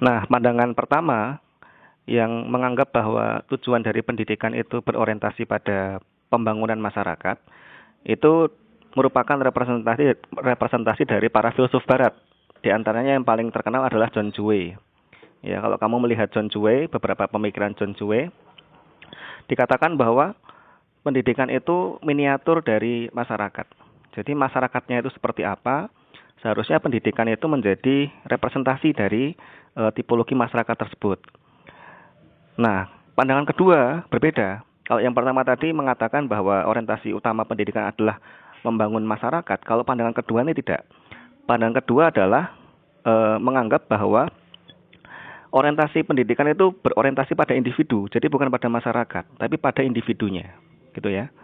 Nah, pandangan pertama yang menganggap bahwa tujuan dari pendidikan itu berorientasi pada pembangunan masyarakat, itu merupakan representasi dari para filsuf barat. Di antaranya yang paling terkenal adalah John Dewey. Ya, kalau kamu melihat John Dewey, beberapa pemikiran John Dewey, dikatakan bahwa pendidikan itu miniatur dari masyarakat. Jadi masyarakatnya itu seperti apa, seharusnya pendidikan itu menjadi representasi dari tipologi masyarakat tersebut. Nah, pandangan kedua berbeda. Kalau yang pertama tadi mengatakan bahwa orientasi utama pendidikan adalah membangun masyarakat, kalau pandangan kedua ini tidak. Pandangan kedua adalah menganggap bahwa orientasi pendidikan itu berorientasi pada individu, jadi bukan pada masyarakat, tapi pada individunya, gitu ya.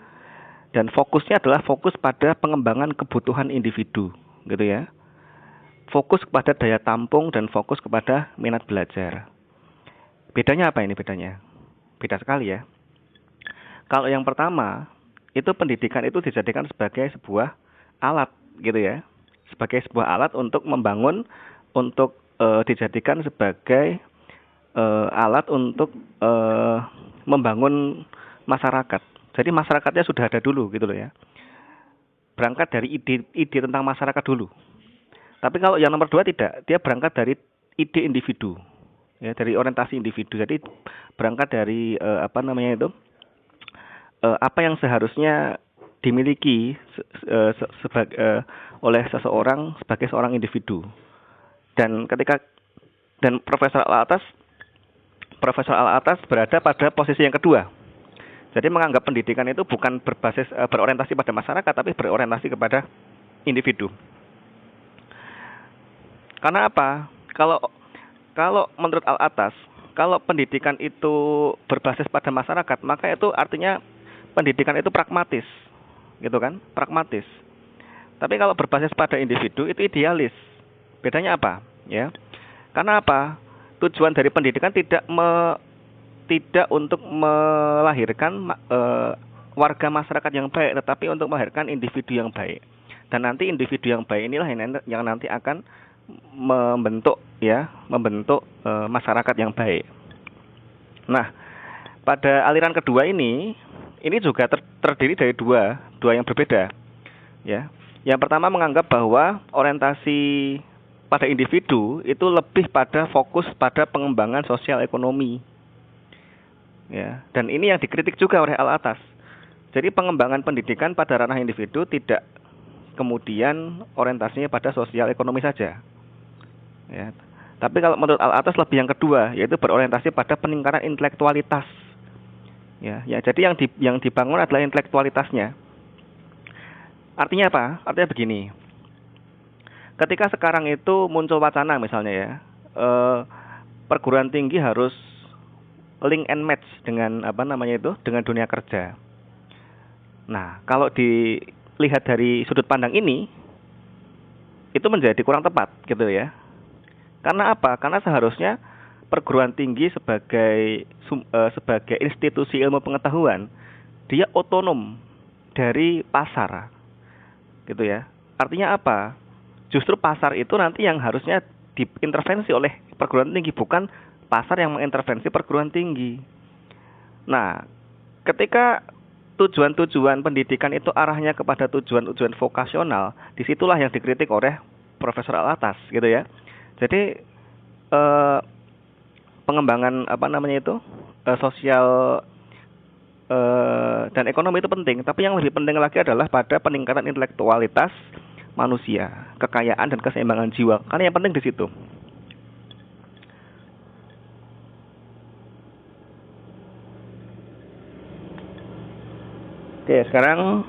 Dan fokusnya adalah fokus pada pengembangan kebutuhan individu, gitu ya. Fokus kepada daya tampung dan fokus kepada minat belajar. Bedanya apa ini bedanya? Beda sekali ya. Kalau yang pertama, itu pendidikan itu dijadikan sebagai sebuah alat gitu ya. Sebagai sebuah alat untuk membangun, untuk dijadikan sebagai alat untuk membangun masyarakat. Jadi masyarakatnya sudah ada dulu gitu loh ya. Berangkat dari ide tentang masyarakat dulu. Tapi kalau yang nomor dua tidak, dia berangkat dari ide individu. Ya, dari orientasi individu. Jadi berangkat dari apa yang seharusnya dimiliki oleh seseorang sebagai seorang individu. Dan Profesor Al-Atas berada pada posisi yang kedua. Jadi menganggap pendidikan itu bukan berorientasi pada masyarakat, tapi berorientasi kepada individu. Karena apa? Kalau menurut Al-Atas, kalau pendidikan itu berbasis pada masyarakat, maka itu artinya pendidikan itu pragmatis, gitu kan? Pragmatis. Tapi kalau berbasis pada individu itu idealis. Bedanya apa? Ya. Karena apa? Tujuan dari pendidikan tidak untuk melahirkan warga masyarakat yang baik, tetapi untuk melahirkan individu yang baik. Dan nanti individu yang baik inilah yang nanti akan membentuk masyarakat yang baik. Nah, pada aliran kedua ini juga terdiri dari dua yang berbeda. Ya. Yang pertama menganggap bahwa orientasi pada individu itu lebih pada fokus pada pengembangan sosial ekonomi. Ya, dan ini yang dikritik juga oleh Al-Atas. Jadi pengembangan pendidikan pada ranah individu tidak kemudian orientasinya pada sosial ekonomi saja. Ya. Tapi kalau menurut Al-Atas lebih yang kedua, yaitu berorientasi pada peningkatan intelektualitas. Ya, jadi yang dibangun adalah intelektualitasnya. Artinya apa? Artinya begini. Ketika sekarang itu muncul wacana misalnya ya, perguruan tinggi harus link and match dengan dengan dunia kerja. Nah, kalau dilihat dari sudut pandang ini, itu menjadi kurang tepat gitu ya. Karena apa? Karena seharusnya perguruan tinggi sebagai institusi ilmu pengetahuan, dia otonom dari pasar, gitu ya. Artinya apa? Justru pasar itu nanti yang harusnya diintervensi oleh perguruan tinggi, bukan pasar yang mengintervensi perguruan tinggi. Nah, ketika tujuan-tujuan pendidikan itu arahnya kepada tujuan-tujuan vokasional, disitulah yang dikritik oleh Profesor Al-Atas, gitu ya. Jadi pengembangan sosial dan ekonomi itu penting, tapi yang lebih penting lagi adalah pada peningkatan intelektualitas manusia, kekayaan dan keseimbangan jiwa. Karena yang penting di situ. Oke, sekarang